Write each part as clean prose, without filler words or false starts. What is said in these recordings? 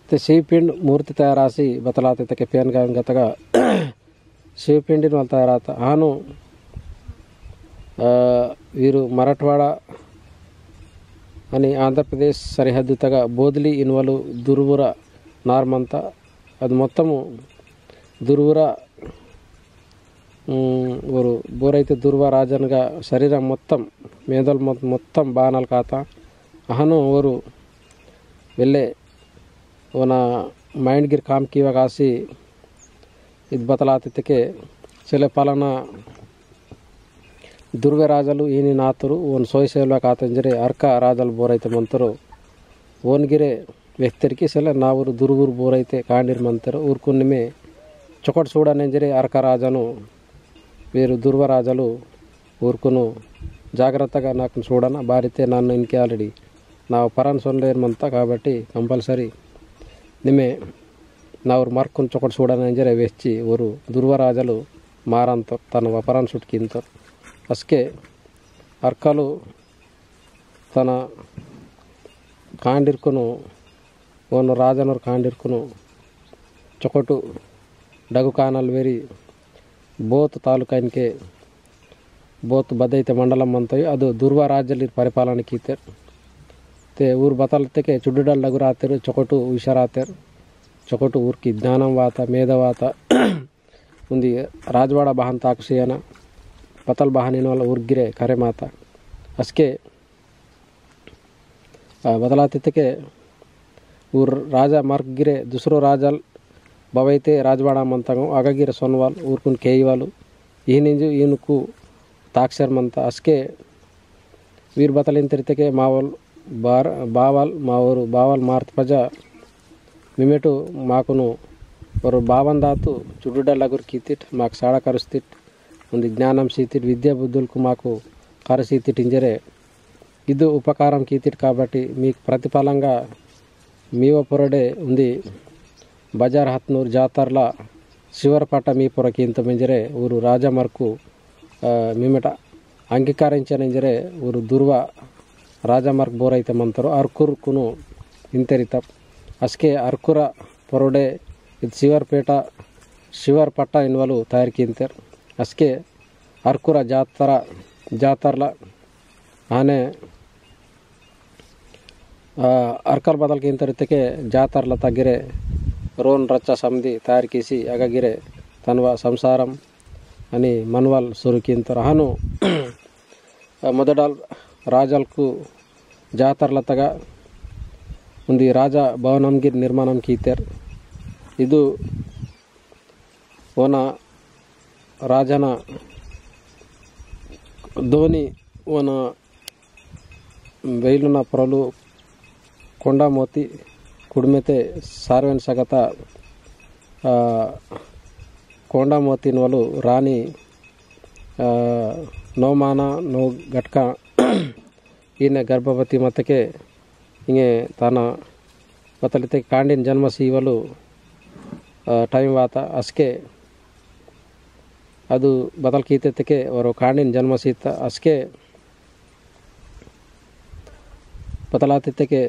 ते शिवपिंड मूर्ति तयारासी बतलाते तके पेन गतगा शिवपिंडी वाल तयाराता हानु वीरू मराठवाड़ అని ఆంధ్రప్రదేశ్ సరిహద్దు తగ బోధిలి ఇనువలు దుర్వుర నార్మంత అది మొత్తము దుర్వుర ఊరు బోరైతే దుర్వ రాజన్గా శరీరం మొత్తం మేదలు మొత్తం బాణాలు కాత అహను ఊరు వెళ్ళే ఓన మైండ్ గిర్ కామ్ కివ కాసి ఇది బతలాతికే చెలే పాలన ದುರ್ವೆ ರಾಜಲು ಏನಿ ನಾತರು ಓನ್ ಸೋಯಸೇಲ ಕಾತಂಜರೆ ಅರ್ಕ ರಾಜಲು ಬೋರೈತೆ ಮಂತರು ಓನ್ಗಿರೆ ವ್ಯಕ್ತರಿಗೆ ಸಲ ನಾವರು ದುರ್ಗುರು ಬೋರೈತೆ ಕಾಂಡಿರ್ ಮಂತರು ಊರ್ಕುನ್ನಿಮೆ ಚೊಕಟ್ చూడನೆಂಜರೆ ಅರ್ಕ ರಾಜನು వేరు దుర్వ రాజలు ఊర్కును జాగ్రత్తగా నాకు చూడన బారితే నన్ను ఇన్కే ఆల్రెడీ నా పరాన్ సొన్లేర్మంత కాబట్టి కంపల్సరీ నిమే నాವರು మార్కుನ್ ಚೊಕಟ್ చూడನೆಂಜರೆ ವೆಚ್ಚಿ ಊರು ದುರ್ವ ರಾಜಲು ಮಾರಂತ ತನ್ನ ವಪರಾನ್ ಸುಟ್ಕಿಂತರು ಅಸ್ಕೆ ಅರ್ಕಲು ತನ್ನ ಕಾಂಡಿರ್ಕುನು ಓನು ರಾಜನವ್ರು ಕಾಂಡಿರ್ಕುನು ಚೊಕಟು ಡಗು ಕಾನಲ್ ವೇರಿ ಬೋತ್ ತಾಲೂಕೈನ್ಕೆ ಬೋತ್ ಬದೈತೆ ಮಂಡಲಂ ಅಂತಯು ಅದು ದುರ್ವ ರಾಜ್ಯದಲ್ಲಿ ಪರಿಪಾಲನೆ ಕೀತೇರ್ ते ऊर बतलते चुड्डल डगुर आते चौकटू हुशार आते चौकटू ऊर की ज्ञानम वाता मेध वाता उंदी राजवाड़ा बहन ताकसीयन बतल बहन वाला ऊर गिरे करे माता असके बदलाते के ऊर राजा मार्ग गिरे दूसरो राजल बवैते राजवाड़ा मंतगो आगगिरे सोनवाल ऊरकुन केयवालू ई निंजु ईनुकु ताक्षर मंत असके वीर बतलिन तिरते मावल बावल मावरू बावल मार्त पजा मिमेटु माकुनु और बावन दातु चुडुड लगुर कीतिट माक साड़ा करुस्तिट उंदी ज्ञानम सीतिट विद्या बुद्धुलकु माకు కరసీతిట్ ఇంజరే ಇದು ಉಪಕಾರಂ ಕೀತಿಟ್ కాబట్టి మీకు ప్రతిఫలంగా మీవ పొరడే ఉంది బజార్ హత్నూర్ జాతర్ల శివరపట్ట మీ పొరకింత మెంజరే ఊరు రాజమర్కు మిమట అంగీకరించనింజరే ఊరు దుర్వ ರಾಜಮಾರ್ಗ್ ಬೋರೈತೆ ಮಂತರು ಅರ್ಕುರ್ ಕುನು ಇಂತೆರಿತ ಅಸ್ಕೆ ಅರ್ಕುರ ಪೊರಡೆ ಇದು ಶಿವರ್ ಪಟ್ಟ ಎನ್ನುವಲು ತಯಾರಿಕಿಂತರ್ ಅಸ್ಕೆ ಅರ್ಕುರ ಜಾತರ್ಲ ಆನೆ ಅರ್ಕಲ್ ಬದಲ್ಗೆ ಇಂತರಿತಕ್ಕೆ ಜಾತರ್ಲ ತಗಿರೆ ರೋನ್ ರಚ್ಚ ಸಮದಿ ತಯಾರಿಕಿಸಿ ಅಗಗಿರೆ ತನ್ವ ಸಂಸಾರಂ అని ಮನ್ವಲ್ ಸುರುಕಿಂತರ್ ಹನು ಮೊದಡಲ್ ರಾಜಲ್ಕು ಜಾತರ್ಲತಗ ಒಂದು ರಾಜ ಭವನಂಗೆ ನಿರ್ಮಾಣಂ ಕೀತರ್ ಇದು ಓನ ರಾಜನ ಧೋನಿ ಓನ ಬೈಲುನ ಪೊರಲು ಕೊಂಡಮೋತಿ ಕುಡ್ಮೆತೆ ಸಾರ್ವೆನ್ ಸಗತ ಕೊಂಡಮೋತಿನವಲು ರಾಣಿ ನೋಮಾನ ನೋ ಘಟ್ಕ इन गर्भवती मत के इंगे ताना बतलते कांडिन जन्म सीवलु टाइम वाता अस्के ಅದು ಬದಲ್ ಕೀತೆಕ್ಕೆ ಅವರು ಕಾಂಡಿನ ಜನ್ಮ ಸೀತ ಅಸ್ಕೆ ಬದಲಾತಿದ್ದಕ್ಕೆ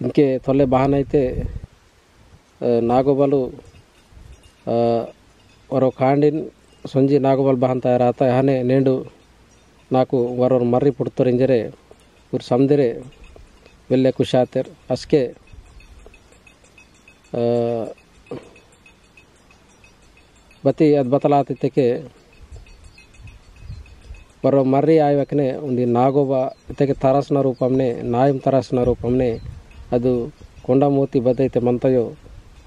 इनके थोले बहान అయితే नागोबलु और कांडिन संजी नागोबल बहान तयाराता हने नेंडु नाकु वरोर मर्री पुड़तर इंजरे उर समदिरे वेल्ले कुशातेर अस्के बती अद बतलातिके वरो मर्री आयवकने उंदी नागोबा इतके तरसना रूपमने नायम तरसना रूपमने अदु కొండమూతి బదైతే మంతయో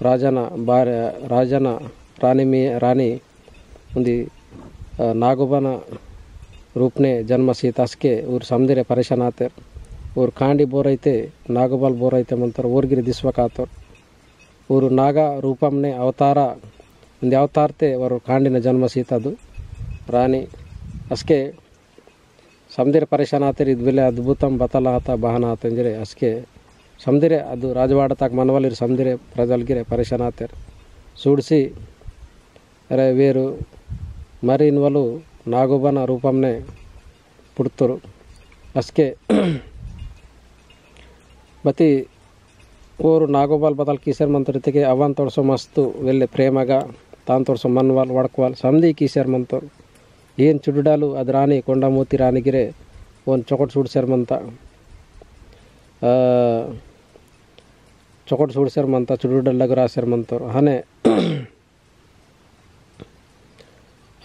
రాజన రాణి ఉంది नागोबना रूप ने जन्म सीतास्के और समझे परेशान आते और कांडी बोरैते नागोबल बोरैते मंतर ओर्गिरी दिस्वकातर और नागा रूपम ने अवतार इंदे अवतारते वर कांडिन जन्म सीतदु रानी अस्के समझे परेशान आते इद्वेले अद्भुतम बतलाता बहाना आते अस्के समझे ಅದು ರಾಜವಾಡತಾಗ ಮನವಲಿರು ಸಮದಿರೆ ಪ್ರಜಲ್ಗಿರೆ ಪರೇಶಾನ್ ಆತರ್ ಸೂಡ್ಸಿ ಅರೆ ವೇರು ಮರಿನ್ವಲು ನಾಗೋಬನ ರೂಪಂನೆ ಪುಡ್ತರು ಅಸ್ಕೆ ಬತಿ ಓರು ನಾಗೋಬಾಲ್ ಬದಲ್ ಕೀಸರ್ ಮಂತರಿಗೆ ಅವನ್ ತೋರ್ಸೋ ಮಸ್ತು వెళ్ళే ప్రేమగా తాను తోర్సో మన్వాల్ వడకవాల్ సంధి కీసర్ మంతరు ಏನು ಚುಡುಡಾಲು ಅದು ರಾಣಿ ಕೊಂಡಮೂತಿ ರಾಣಿಗಿರೆ ಒಂದು ಚೊಕಟ್ ಸುಡ್ಸರ್ಮಂತ ಚೊಕಟ್ ಸುಡ್ಸರ್ಮಂತ ಚುಡುಡಲ್ಲಾಗ రాసర్మంతరు ಹನೆ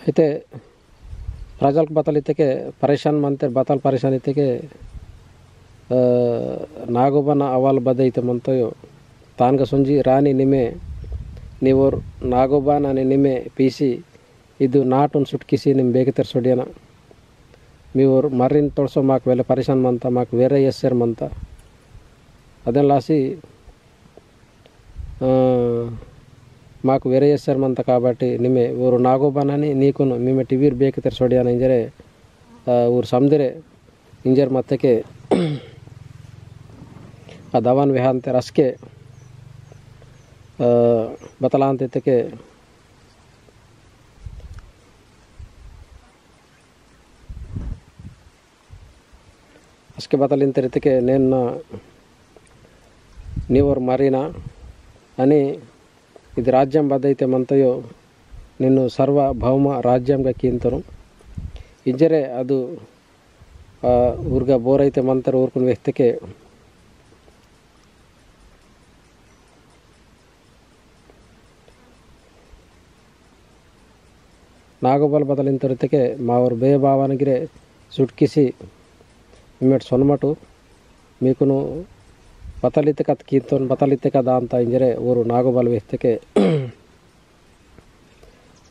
అయితే ప్రజలకు బతలితేకే పరేషాన్ మంతర్ బతల్ పరేషాన్ ఇతేకే ನಾಗೋಬನ ಅವಾಲ್ ಬದೈತೆ ಮಂತಯೋ ತಾನ್ಗ ಸುಂಜಿ ರಾಣಿ ನಿಮೆ ನೀವೋರ್ ನಾಗೋಬಾನ ನಿಮೆ ಪೀಸಿ ಇದು ನಾಟುನ್ ಸುಟ್ಕಿಸಿ ನಿಮ್ಮ ಬೇಗ ಸೊಡಿಯನ మీవోర్ మర్రిన్ తోడ్సో మాకు వెళ్ళే పరిశాన్ మంత మాకు వేరే చేస్తారు మంత అదే లాసి మాకు వేరే చేస్తారు మంత కాబట్టి నిమే ఊరు నాగోబానని నీకును మేమే ಟಿವಿರ್ ಬೇಕಿತರ ಸೊಡಿಯನ ಇಂಜರೆ ಊರು ಸಮದಿರೆ ಇಂಜರ್ ಮತ್ತಕ್ಕೆ ಆ ದವಾನ್ ವಿಹಾಂತೆ ರಸ್ಕೆ ಬತಲಾಂತಿದ್ದಕ್ಕೆ ಅಸ್ಕೆ ಬತಲಿನ ತೆರಿತಕ್ಕೆ నేను నీవోర్ మరీనా అని ఇది రాజ్యం బద్దైతే మంతయో నిన్ను సర్వభౌమ రాజ్యంగా కీంతరు ఇంజరే ಅದು ಊರ್ಗ ಬೋರೈತೆ ಮಂತರ ಊರ್ಕೊಂಡು ವ್ಯಕ್ತಿಗೆ ನಾಗೋಬಲ್ ಬದಲಿನ ತರಿತಕ್ಕೆ ಮಾವರು ಬೇ ಭಾವನಗಿರೆ ಸುಟ್ಕಿಸಿ ಇಮ್ಮೆಟ್ ಸೊನ್ಮಟು మీకును బతలితే కథ కీర్తన్ బతలితే కదా ಅಂತ ಇಂಜರೆ ಊರು ನಾಗೋಬಲ್ ವ್ಯಕ್ತಿಗೆ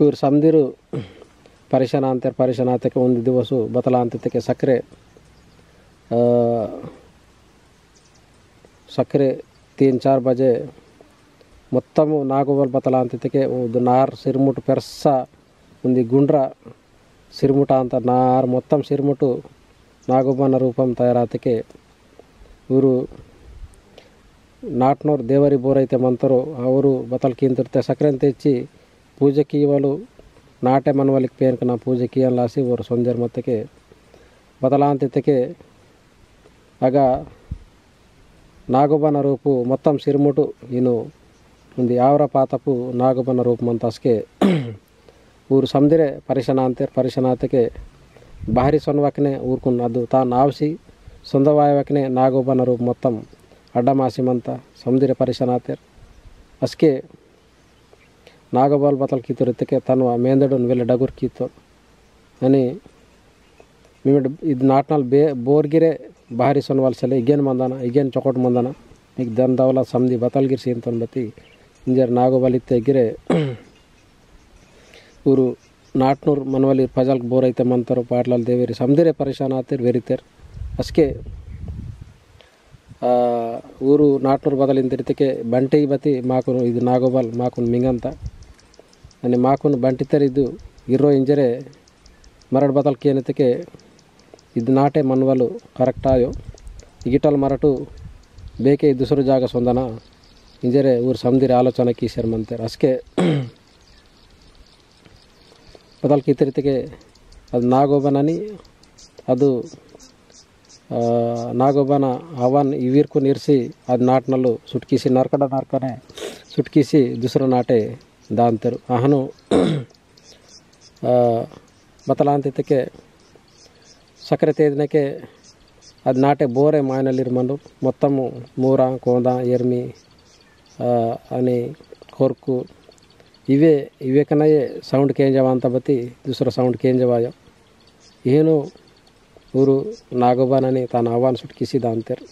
ಊರು ಸಮದಿರು ಪರಿಶನ ಅಂತಾರೆ ಪರಿಶನಾತಕ್ಕೆ ಒಂದು ದಿವಸ ಬತಲ ಅಂತಿದ್ದಕ್ಕೆ ಸಕ್ಕರೆ 3-4 ಬಜೆ మొత్తము నాగోబల్ బతల అంతికే నార్ సిరుముటు పెర్స ఉంది గుండ్ర సిరుముట అంత నార్ మొత్తం సిరుముటు నాగోబన రూపం తయారాతకే ఊరు ನಾಟ್ನೋರು ದೇವರಿ ಬೋರೈತೆ ಮಂತರು ಅವರು ಬತಲ್ ಕಿಂತಿರ್ತೆ ಸಕ್ಕರೆ ತೆಚ್ಚಿ ಪೂಜೆಗೆ ಇವರು ನಾಟೆ ಮನವಲಿಗೆ ಪೇನ್ಕ ನಾ ಪೂಜೆಗೆ ಲಾಸಿ ಅವರು ಸೊಂಜರ್ ಮತ್ತಕ್ಕೆ ಬದಲ ಅಂತಿದ್ದಕ್ಕೆ ಆಗ ನಾಗೋಬನ ರೂಪು ಮೊತ್ತಂ ಸಿರುಮುಟು ಇನ್ನು ಒಂದು ಯಾವರ ಪಾತಪು ನಾಗೋಬನ ರೂಪ ಮಂತಸ್ಕೆ ಊರು ಸಮದಿರೆ ಪರಿಶನ ಅಂತಾರೆ ಪರಿಶನಾತಕ್ಕೆ ಭಾರಿ ಸೊನ್ವಕನೆ ಊರ್ಕೊಂಡು ಅದು ತಾನು ಆವಸಿ ಸೊಂದವಾಯವಕನೆ ನಾಗೋಬನ ರೂಪ ಮೊತ್ತಂ ಅಡ್ಡಮಾಸಿಮಂತ ಸಮುದ್ರ ಪರಿಶನಾತೇರ್ ಅಸ್ಕೆ ನಾಗಬಾಲ್ ಬತಲ್ ಕೀತುರಿದ್ದಕ್ಕೆ ತನ್ವ ಮೇಂದಡನ್ ವೆಲೆ ಡಗುರ್ ಕೀತೋರ್ అని మేము ఇది నాటనాలు బోర్గిరే భారీ సొనవాల్సలే ఇగేన్ మందాన ఇగేన్ చొకట్ మందాన మీకు దన్ దవల సమది బతల్గిరి సీంతోన్ బతి ఇంజర్ నాగోబలితే ఎగిరే ఊరు నాట్నూర్ మనవలి ప్రజలకు ಬೋರ್ ಐತೆ ಮಂತರು ಪಾಟ್ಲಾಲ್ ದೇವೇರಿ ಸಮದಿರೆ ಪರಿಶಾನಾತೇರ್ ವೆರಿತೇರ್ ಅಸ್ಕೆ ಊರು ನಾಟ್ನೂರು ಬದಲಿನ ತಿರ್ತಿಕೆ ಬಂಟಿ ಬತಿ ಮಾಕುನು ಇದು ನಾಗೋಬಲ್ ಮಾಕುನು ಮಿಂಗಂತ అని మాకును బంటితర్ ಇದು ಇರೋ ಇಂಜರೆ ಮರಡ್ ಬದಲ್ ಕೇನತಿಕೆ ಇದು ನಾಟೆ ಮನ್ವಲು ಕರೆಕ್ಟ್ ಆಯೋ ಇಗಿಟಲ್ ಮರಟು ಬೇಕೆ ದುಸರು ಜಾಗ ಸೊಂದನ ಇಂಜರೆ ಊರು ಸಮದಿರ ಆಲೋಚನೆ ಕೀಸರ್ ಮಂತಾರೆ ಅಸ್ಕೆ ಬದಲ್ ಕೀತಿರ್ತಿಗೆ ಅದು ನಾಗೋಬನನಿ ಅದು ನಾಗೋಬನ ಅವನ್ ಇವಿರ್ಕು ನಿರ್ಸಿ ಅದು ನಾಟ್ನಲ್ಲು ಸುಟ್ಕಿಸಿ ನರ್ಕನೆ ಸುಟ್ಕಿಸಿ ದುಸರು ನಾಟೆ ದಾಂತರು ahanu ಬತಲಾಂತಿದ್ದಕ್ಕೆ ಸಕ್ಕರೆ ತೇದನಕ್ಕೆ ಅದು ನಾಟೆ ಬೋರೆ ಮಾಯನಲ್ಲಿರ್ಮಂಡು ಮೊತ್ತము ಮೂರ ಕೋಂದ ಎರ್ಮಿ అని ಕೊರ್ಕು ಇವೇ ಕನಯೇ ಸೌಂಡ್ ಕೇಂಜವ ಅಂತ ಬತ್ತಿ ದುಸರ ಸೌಂಡ್ ಕೇಂಜವಾಯ ಏನು ಊರು ನಾಗೋಬನನಿ ತಾನು ಆಹ್ವಾನ ಸುಟ್ಕಿಸಿದ ಅಂತಾರೆ